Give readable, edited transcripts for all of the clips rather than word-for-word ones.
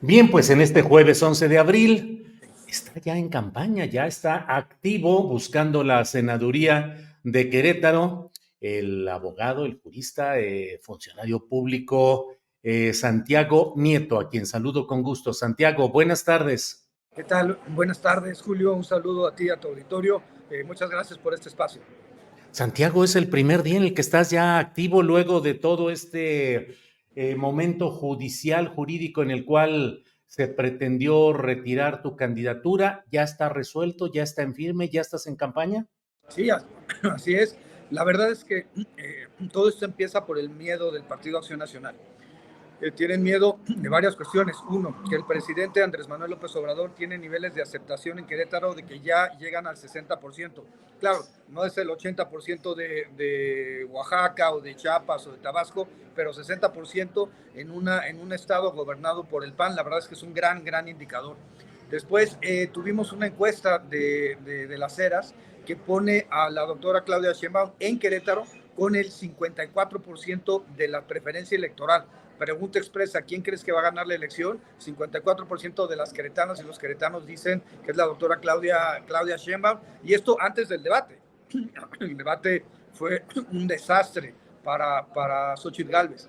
Bien, pues en este jueves 11 de abril está ya en campaña, ya está activo buscando la senaduría de Querétaro el abogado, el jurista, funcionario público Santiago Nieto, a quien saludo con gusto. Santiago, buenas tardes. ¿Qué tal? Buenas tardes, Julio. Un saludo a ti y a tu auditorio. Muchas gracias por este espacio. Santiago, es el primer día en el que estás ya activo luego de todo este momento judicial, jurídico en el cual se pretendió retirar tu candidatura. ¿Ya está resuelto? ¿Ya está en firme? ¿Ya estás en campaña? Sí, así es. La verdad es que todo esto empieza por el miedo del Partido Acción Nacional. Tienen miedo de varias cuestiones. Uno, que el presidente Andrés Manuel López Obrador tiene niveles de aceptación en Querétaro de que ya llegan al 60%. Claro, no es el 80% de Oaxaca o de Chiapas o de Tabasco, pero 60% en un estado gobernado por el PAN. La verdad es que es un gran indicador. Después tuvimos una encuesta de las Heras que pone a la doctora Claudia Sheinbaum en Querétaro con el 54% de la preferencia electoral. Pregunta expresa, ¿quién crees que va a ganar la elección? 54% de las queretanas y los queretanos dicen que es la doctora Claudia Sheinbaum, y esto antes del debate. El debate fue un desastre para Xochitl Gálvez.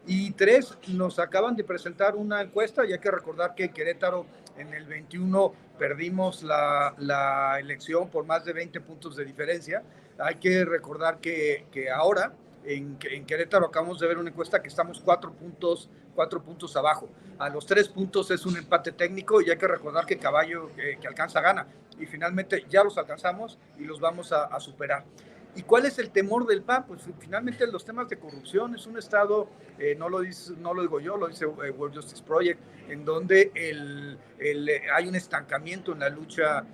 Y tres, nos acaban de presentar una encuesta, y hay que recordar que Querétaro en el 21 perdimos la elección por más de 20 puntos de diferencia. Hay que recordar que ahora en Querétaro acabamos de ver una encuesta que estamos 4 puntos abajo. A los 3 puntos es un empate técnico, y hay que recordar que caballo que alcanza gana. Y finalmente ya los alcanzamos y los vamos a superar. ¿Y cuál es el temor del PAN? Pues finalmente los temas de corrupción. Es un estado, no lo digo yo, lo dice World Justice Project, en donde hay un estancamiento en la lucha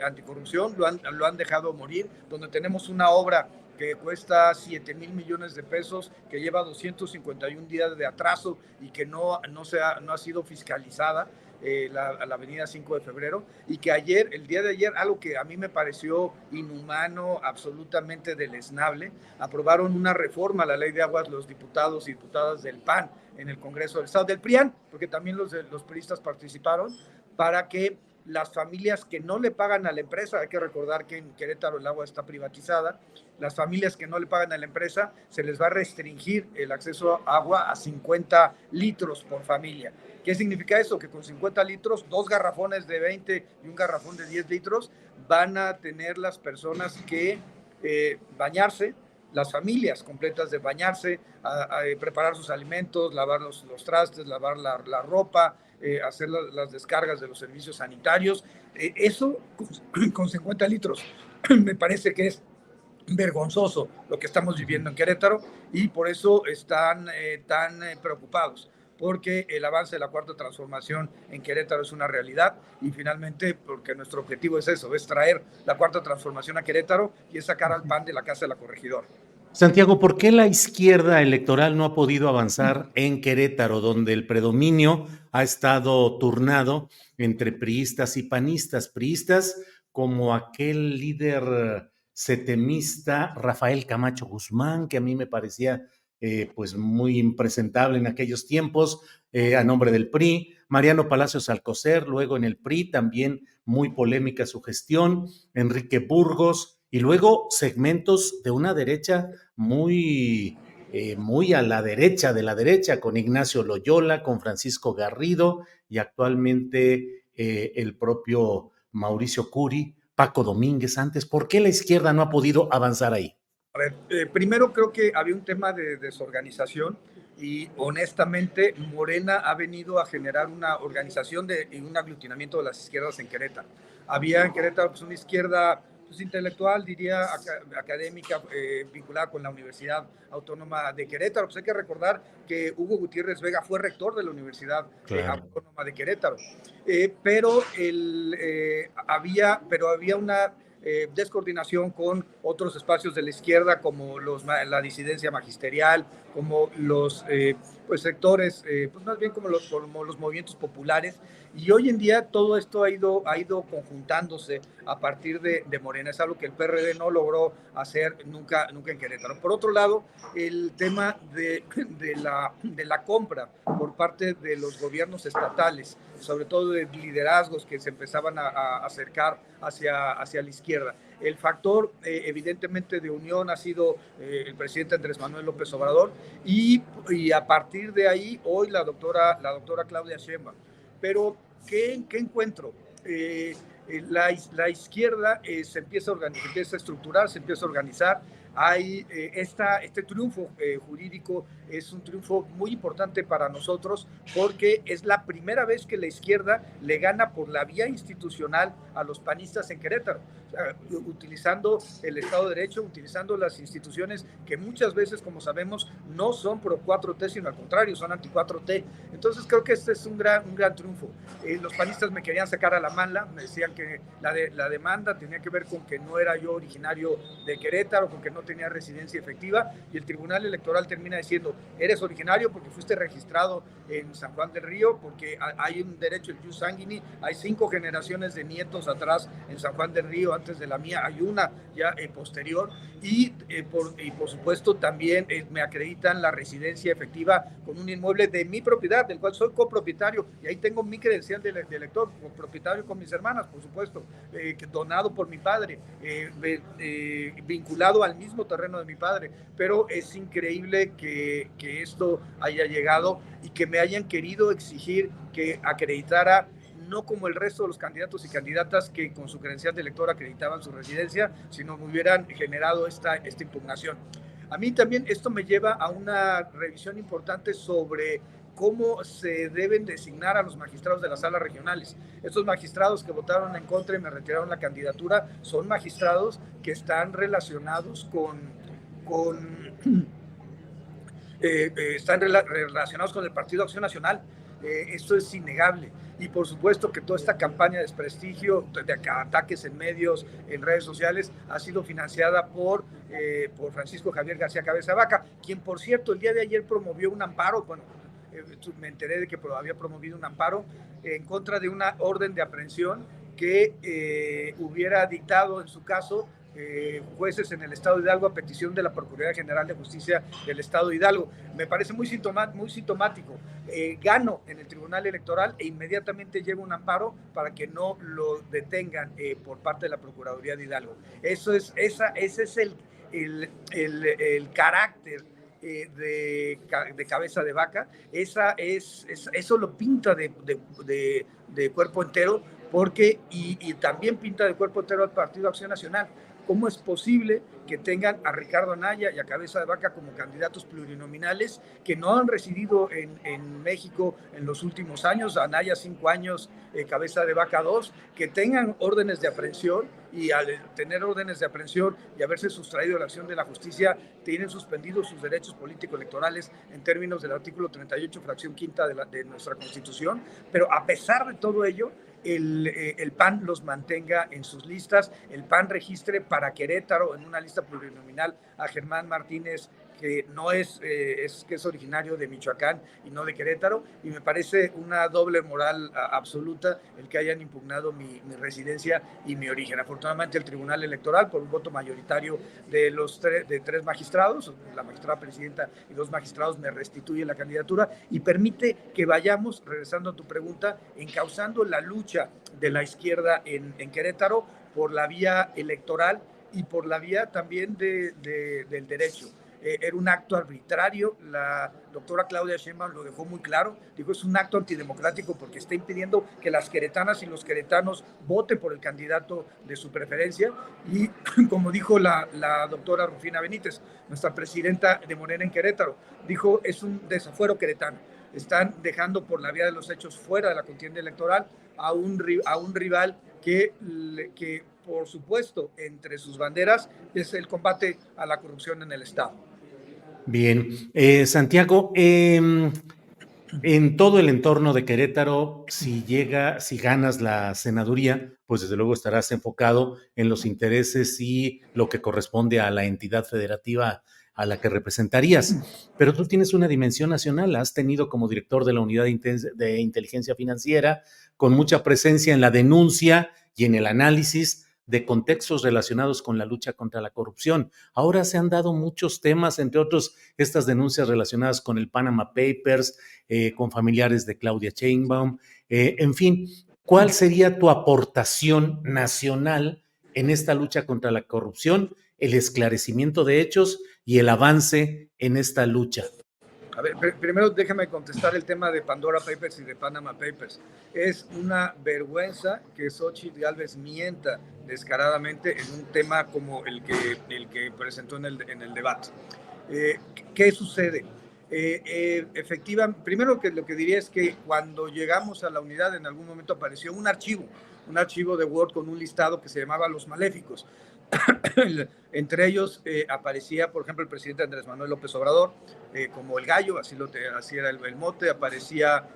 anticorrupción, lo han dejado morir, donde tenemos una obra que cuesta 7,000 millones de pesos, que lleva 251 días de atraso y que no ha sido fiscalizada, la avenida 5 de febrero, y que el día de ayer, algo que a mí me pareció inhumano, absolutamente deleznable, aprobaron una reforma a la ley de aguas los diputados y diputadas del PAN en el Congreso del Estado, del PRIAN, porque también los priistas participaron, para que las familias que no le pagan a la empresa, hay que recordar que en Querétaro el agua está privatizada, las familias que no le pagan a la empresa se les va a restringir el acceso a agua a 50 litros por familia. ¿Qué significa eso? Que con 50 litros, 2 garrafones de 20 y un garrafón de 10 litros van a tener las personas que bañarse, las familias completas de bañarse, a preparar sus alimentos, lavar los trastes, lavar la ropa, hacer las descargas de los servicios sanitarios. Eso con 50 litros. Me parece que es vergonzoso lo que estamos viviendo en Querétaro, y por eso están tan preocupados, porque el avance de la cuarta transformación en Querétaro es una realidad, y finalmente porque nuestro objetivo es eso, es traer la cuarta transformación a Querétaro y es sacar al PAN de la casa de la corregidora. Santiago, ¿por qué la izquierda electoral no ha podido avanzar en Querétaro, donde el predominio ha estado turnado entre priistas y panistas? Priistas como aquel líder setemista Rafael Camacho Guzmán, que a mí me parecía pues muy impresentable en aquellos tiempos, a nombre del PRI, Mariano Palacios Alcocer, luego en el PRI también muy polémica su gestión, Enrique Burgos, y luego segmentos de una derecha muy a la derecha de la derecha, con Ignacio Loyola, con Francisco Garrido y actualmente el propio Mauricio Curi, Paco Domínguez antes. ¿Por qué la izquierda no ha podido avanzar ahí? A ver, primero creo que había un tema de desorganización, y honestamente Morena ha venido a generar una organización y un aglutinamiento de las izquierdas en Querétaro. Había en Querétaro pues, una izquierda pues, intelectual, diría, académica, vinculada con la Universidad Autónoma de Querétaro. Pues hay que recordar que Hugo Gutiérrez Vega fue rector de la Universidad Claro. Autónoma de Querétaro. Pero había una descoordinación con otros espacios de la izquierda, como la disidencia magisterial, como los pues sectores, pues más bien como los movimientos populares. Y hoy en día todo esto ha ido conjuntándose a partir de Morena. Es algo que el PRD no logró hacer nunca en Querétaro. Por otro lado, el tema de la compra por parte de los gobiernos estatales, sobre todo de liderazgos que se empezaban a acercar hacia la izquierda. El factor, evidentemente, de unión ha sido el presidente Andrés Manuel López Obrador y a partir de ahí, hoy la doctora Claudia Sheinbaum. Pero, ¿qué encuentro? La izquierda se empieza a organizar, se empieza a estructurar, se empieza a organizar. Hay este triunfo jurídico es un triunfo muy importante para nosotros porque es la primera vez que la izquierda le gana por la vía institucional a los panistas en Querétaro, o sea, utilizando el Estado de Derecho, utilizando las instituciones que muchas veces, como sabemos, no son pro 4T, sino al contrario, son anti 4T. Entonces creo que este es un gran triunfo. Los panistas me querían sacar a la mala, me decían que la demanda tenía que ver con que no era yo originario de Querétaro, con que no tenía residencia efectiva, y el Tribunal Electoral termina diciendo, eres originario porque fuiste registrado en San Juan del Río, porque hay un derecho, el jus sanguinis, hay 5 generaciones de nietos atrás en San Juan del Río, antes de la mía hay una ya posterior, y por supuesto también me acreditan la residencia efectiva con un inmueble de mi propiedad, del cual soy copropietario, y ahí tengo mi credencial de elector, copropietario con mis hermanas, por supuesto, donado por mi padre, vinculado al mismo terreno de mi padre, pero es increíble que esto haya llegado y que me hayan querido exigir que acreditara, no como el resto de los candidatos y candidatas que con su credencial de elector acreditaban su residencia, sino me hubieran generado esta impugnación. A mí también esto me lleva a una revisión importante sobre cómo se deben designar a los magistrados de las salas regionales. Estos magistrados que votaron en contra y me retiraron la candidatura son magistrados que están relacionados están relacionados con el Partido Acción Nacional. Esto es innegable. Y por supuesto que toda esta campaña de desprestigio, de ataques en medios, en redes sociales, ha sido financiada por Francisco Javier García Cabeza de Vaca, quien, por cierto, el día de ayer promovió un amparo, bueno, me enteré de que había promovido un amparo en contra de una orden de aprehensión que hubiera dictado en su caso jueces en el Estado de Hidalgo a petición de la Procuraduría General de Justicia del Estado de Hidalgo. Me parece muy sintomático. Gano en el Tribunal Electoral e inmediatamente llevo un amparo para que no lo detengan por parte de la Procuraduría de Hidalgo. Ese es el carácter de Cabeza de Vaca. Eso lo pinta de cuerpo entero, porque y también pinta de cuerpo entero al Partido Acción Nacional. ¿Cómo es posible que tengan a Ricardo Anaya y a Cabeza de Vaca como candidatos plurinominales que no han residido en México en los últimos años? Anaya 5 años, Cabeza de Vaca 2, que tengan órdenes de aprehensión, y al tener órdenes de aprehensión y haberse sustraído de la acción de la justicia, tienen suspendidos sus derechos político-electorales en términos del artículo 38, fracción quinta de nuestra Constitución. Pero a pesar de todo ello, el PAN los mantenga en sus listas, el PAN registre para Querétaro en una lista plurinominal a Germán Martínez, que no que es originario de Michoacán y no de Querétaro, y me parece una doble moral absoluta el que hayan impugnado mi residencia y mi origen. Afortunadamente el Tribunal Electoral, por un voto mayoritario de 3 magistrados, la magistrada presidenta y 2 magistrados, me restituye la candidatura y permite que vayamos, regresando a tu pregunta, encauzando la lucha de la izquierda en Querétaro por la vía electoral y por la vía también del derecho. Era un acto arbitrario, la doctora Claudia Sheinbaum lo dejó muy claro, dijo, es un acto antidemocrático porque está impidiendo que las queretanas y los queretanos voten por el candidato de su preferencia, y como dijo la doctora Rufina Benítez, nuestra presidenta de Morena en Querétaro, dijo, es un desafuero queretano, están dejando por la vía de los hechos fuera de la contienda electoral a un rival que por supuesto, entre sus banderas es el combate a la corrupción en el Estado. Bien, Santiago, en todo el entorno de Querétaro, si ganas la senaduría, pues desde luego estarás enfocado en los intereses y lo que corresponde a la entidad federativa a la que representarías. Pero tú tienes una dimensión nacional, has tenido como director de la Unidad de Inteligencia Financiera, con mucha presencia en la denuncia y en el análisis de contextos relacionados con la lucha contra la corrupción. Ahora se han dado muchos temas, entre otros estas denuncias relacionadas con el Panama Papers, con familiares de Claudia Sheinbaum, en fin, ¿cuál sería tu aportación nacional en esta lucha contra la corrupción, el esclarecimiento de hechos y el avance en esta lucha? A ver, primero déjame contestar el tema de Pandora Papers y de Panama Papers. Es una vergüenza que Xóchitl Gálvez mienta descaradamente en un tema como el que presentó en el debate. ¿Qué sucede? Efectivamente, primero que lo que diría es que cuando llegamos a la unidad en algún momento apareció un archivo de Word con un listado que se llamaba Los Maléficos. Entre ellos aparecía, por ejemplo, el presidente Andrés Manuel López Obrador, como el gallo, así era el mote. Aparecía,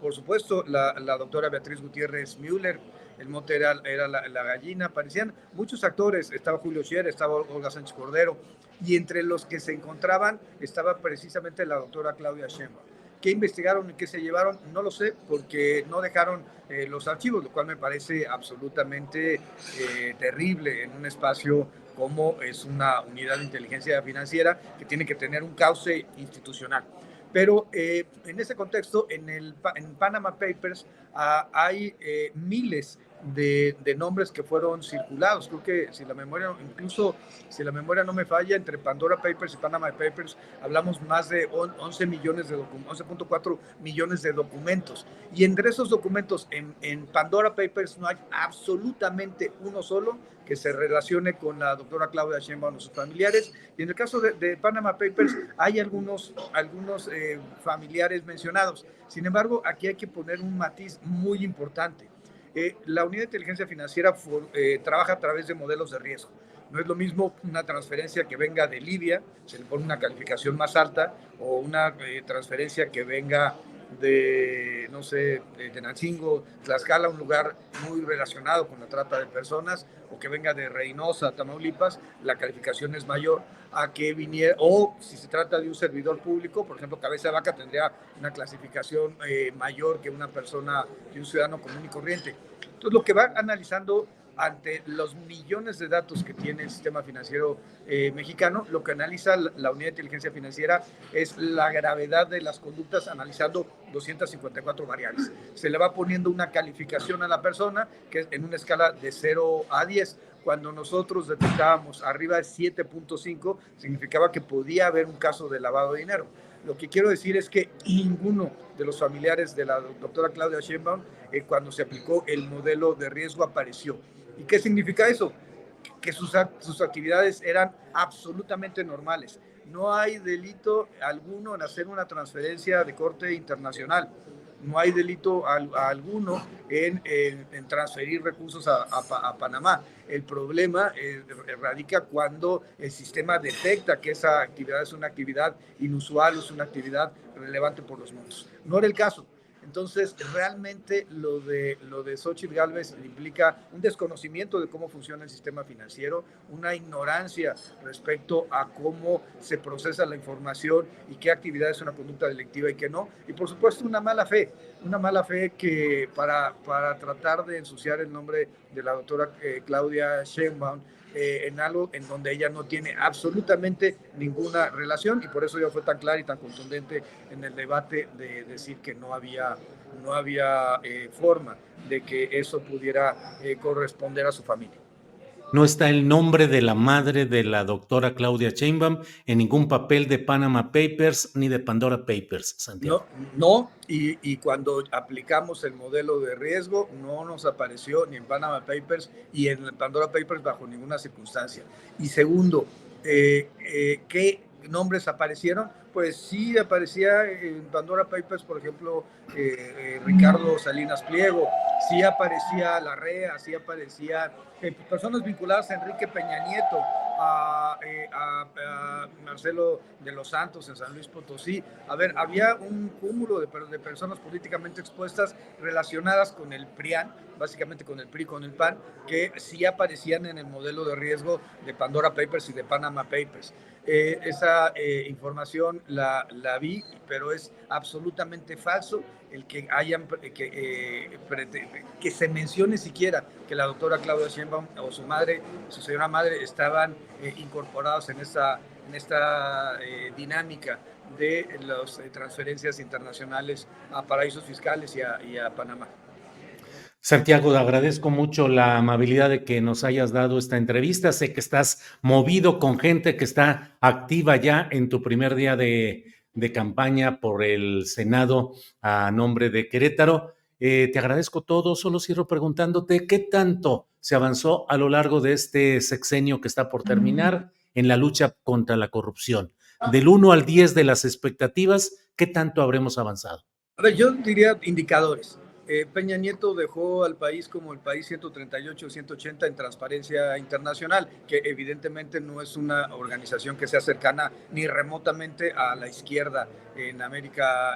por supuesto, la doctora Beatriz Gutiérrez Müller, el mote era la gallina. Aparecían muchos actores, estaba Julio Scherer, estaba Olga Sánchez Cordero, y entre los que se encontraban estaba precisamente la doctora Claudia Sheinbaum. ¿Qué investigaron y qué se llevaron? No lo sé, porque no dejaron los archivos, lo cual me parece absolutamente terrible en un espacio como es una unidad de inteligencia financiera que tiene que tener un cauce institucional. Pero en ese contexto, en Panama Papers hay miles de nombres que fueron circulados. Creo que si la memoria no me falla, entre Pandora Papers y Panama Papers hablamos más de 11.4 millones de documentos. Y entre esos documentos, en Pandora Papers no hay absolutamente uno solo que se relacione con la doctora Claudia Sheinbaum o sus familiares. Y en el caso de Panama Papers hay algunos familiares mencionados. Sin embargo, aquí hay que poner un matiz muy importante. La unidad de inteligencia financiera trabaja a través de modelos de riesgo. No es lo mismo una transferencia que venga de Libia, se le pone una calificación más alta, o una transferencia que venga de, no sé, de Tenancingo, Tlaxcala, un lugar muy relacionado con la trata de personas, o que venga de Reynosa, Tamaulipas, la calificación es mayor a que viniera, o si se trata de un servidor público, por ejemplo, Cabeza de Vaca tendría una clasificación mayor que una persona, que un ciudadano común y corriente. Entonces, lo que va analizando ante los millones de datos que tiene el sistema financiero mexicano, lo que analiza la unidad de inteligencia financiera es la gravedad de las conductas, analizando 254 variables. Se le va poniendo una calificación a la persona, que es en una escala de 0 a 10. Cuando nosotros detectábamos arriba de 7.5, significaba que podía haber un caso de lavado de dinero. Lo que quiero decir es que ninguno de los familiares de la doctora Claudia Sheinbaum, cuando se aplicó el modelo de riesgo, apareció. ¿Y qué significa eso? Que sus actividades eran absolutamente normales. No hay delito alguno en hacer una transferencia de corte internacional. No hay delito alguno en transferir recursos a Panamá. El problema radica cuando el sistema detecta que esa actividad es una actividad inusual, es una actividad relevante por los montos. No era el caso. Entonces, realmente lo de Xóchitl Gálvez implica un desconocimiento de cómo funciona el sistema financiero, una ignorancia respecto a cómo se procesa la información y qué actividad es una conducta delictiva y qué no. Y, por supuesto, una mala fe que para tratar de ensuciar el nombre de la doctora Claudia Sheinbaum, en algo en donde ella no tiene absolutamente ninguna relación, y por eso ya fue tan clara y tan contundente en el debate de decir que no había forma de que eso pudiera corresponder a su familia. No está el nombre de la madre de la doctora Claudia Sheinbaum en ningún papel de Panama Papers ni de Pandora Papers, Santiago. No, y cuando aplicamos el modelo de riesgo, no nos apareció ni en Panama Papers y en Pandora Papers bajo ninguna circunstancia. Y segundo, ¿qué nombres aparecieron? Pues sí aparecía en Pandora Papers, por ejemplo, Ricardo Salinas Pliego, sí aparecía Larrea, sí aparecían personas vinculadas a Enrique Peña Nieto, a Marcelo de los Santos en San Luis Potosí. A ver, había un cúmulo de personas políticamente expuestas relacionadas con el PRIAN, básicamente con el PRI, con el PAN, que sí aparecían en el modelo de riesgo de Pandora Papers y de Panama Papers. Esa información la vi, pero es absolutamente falso el que hayan que se mencione siquiera que la doctora Claudia Sheinbaum o su madre, su señora madre, estaban incorporados en esta dinámica de las transferencias internacionales a paraísos fiscales y a Panamá. Santiago, te agradezco mucho la amabilidad de que nos hayas dado esta entrevista. Sé que estás movido con gente que está activa ya en tu primer día de campaña por el Senado a nombre de Querétaro. Te agradezco todo. Solo cierro preguntándote qué tanto se avanzó a lo largo de este sexenio que está por terminar en la lucha contra la corrupción. Del 1 al 10 de las expectativas, ¿qué tanto habremos avanzado? A ver, yo diría indicadores. Peña Nieto dejó al país como el país 138 o 180 en transparencia internacional, que evidentemente no es una organización que sea cercana ni remotamente a la izquierda en América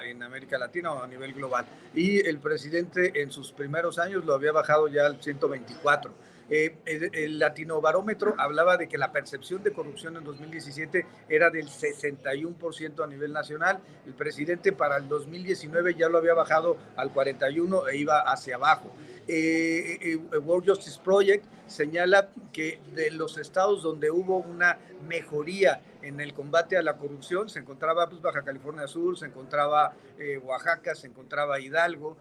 Latina o a nivel global. Y el presidente en sus primeros años lo había bajado ya al 124. El Latinobarómetro hablaba de que la percepción de corrupción en 2017 era del 61% a nivel nacional. El presidente para el 2019 ya lo había bajado al 41% e iba hacia abajo. World Justice Project señala que de los estados donde hubo una mejoría en el combate a la corrupción se encontraba pues, Baja California Sur, se encontraba Oaxaca, se encontraba Hidalgo,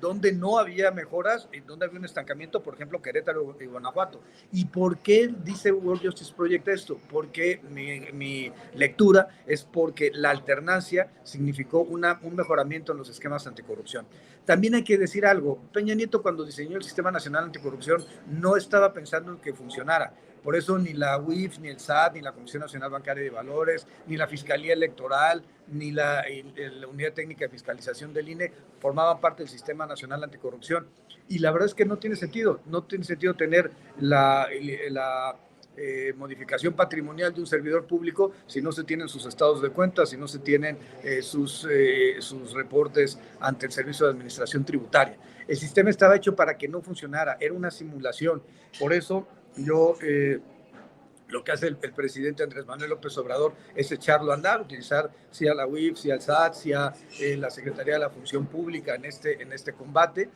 donde no había mejoras, donde había un estancamiento, por ejemplo, Querétaro y Guanajuato. ¿Y por qué dice World Justice Project esto? Porque mi lectura es porque la alternancia significó un mejoramiento en los esquemas anticorrupción. También hay que decir algo, Peña Nieto cuando diseñó el Sistema Nacional Anticorrupción no estaba pensando en que funcionara. Por eso ni la UIF, ni el SAT, ni la Comisión Nacional Bancaria de Valores, ni la Fiscalía Electoral, ni la Unidad Técnica de Fiscalización del INE formaban parte del Sistema Nacional Anticorrupción. Y la verdad es que no tiene sentido tener la modificación patrimonial de un servidor público si no se tienen sus estados de cuenta, si no se tienen sus reportes ante el Servicio de Administración Tributaria. El sistema estaba hecho para que no funcionara, era una simulación. Por eso yo lo que hace el presidente Andrés Manuel López Obrador es echarlo a andar, utilizar sí a la UIF, sí al SAT, sí a la Secretaría de la Función Pública en este combate.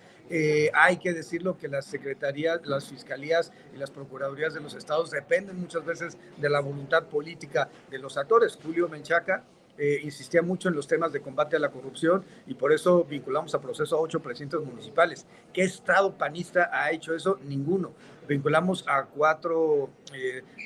Hay que decirlo que las secretarías, las fiscalías y las procuradurías de los estados dependen muchas veces de la voluntad política de los actores. Julio Menchaca insistía mucho en los temas de combate a la corrupción y por eso vinculamos a proceso a 8 presidentes municipales. ¿Qué estado panista ha hecho eso? Ninguno. Vinculamos a 4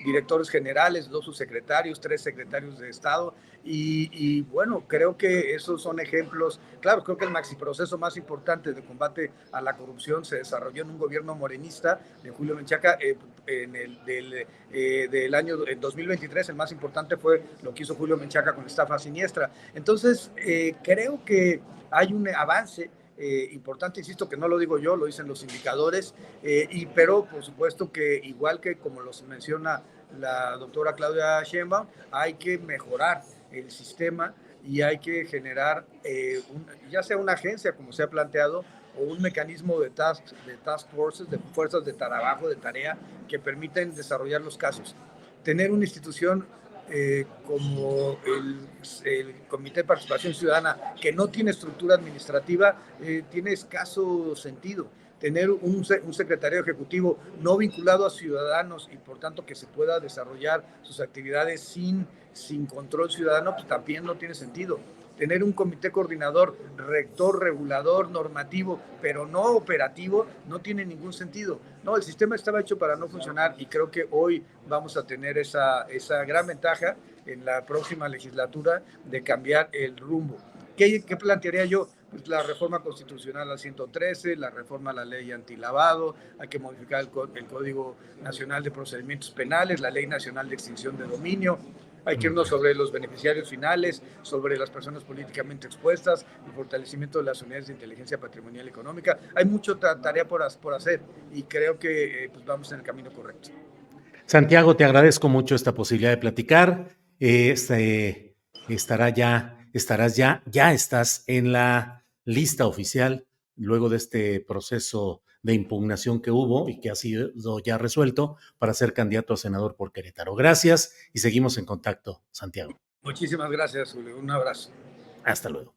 directores generales, 2 subsecretarios, 3 secretarios de Estado y bueno, creo que esos son ejemplos. Claro, creo que el maxiproceso más importante de combate a la corrupción se desarrolló en un gobierno morenista de Julio Menchaca del año 2023. El más importante fue lo que hizo Julio Menchaca con estafa siniestra. Entonces, creo que hay un avance importante, insisto que no lo digo yo, lo dicen los indicadores, pero por supuesto que igual que como los menciona la doctora Claudia Sheinbaum, hay que mejorar el sistema y hay que generar ya sea una agencia como se ha planteado o un mecanismo de task forces, de fuerzas de trabajo, de tarea que permiten desarrollar los casos. Tener una institución como el Comité de Participación Ciudadana, que no tiene estructura administrativa, tiene escaso sentido. Tener un secretario ejecutivo no vinculado a ciudadanos y por tanto que se pueda desarrollar sus actividades sin control ciudadano, pues también no tiene sentido. Tener un comité coordinador, rector, regulador, normativo, pero no operativo, no tiene ningún sentido. No, el sistema estaba hecho para no funcionar y creo que hoy vamos a tener esa gran ventaja en la próxima legislatura de cambiar el rumbo. ¿Qué plantearía yo? Pues la reforma constitucional al 113, la reforma a la ley antilavado, hay que modificar el Código Nacional de Procedimientos Penales, la Ley Nacional de Extinción de Dominio. Hay que irnos sobre los beneficiarios finales, sobre las personas políticamente expuestas, el fortalecimiento de las unidades de inteligencia patrimonial y económica. Hay mucha tarea por hacer y creo que pues vamos en el camino correcto. Santiago, te agradezco mucho esta posibilidad de platicar. Ya estás en la lista oficial luego de este proceso de impugnación que hubo y que ha sido ya resuelto para ser candidato a senador por Querétaro. Gracias y seguimos en contacto, Santiago. Muchísimas gracias, Julio. Un abrazo. Hasta luego.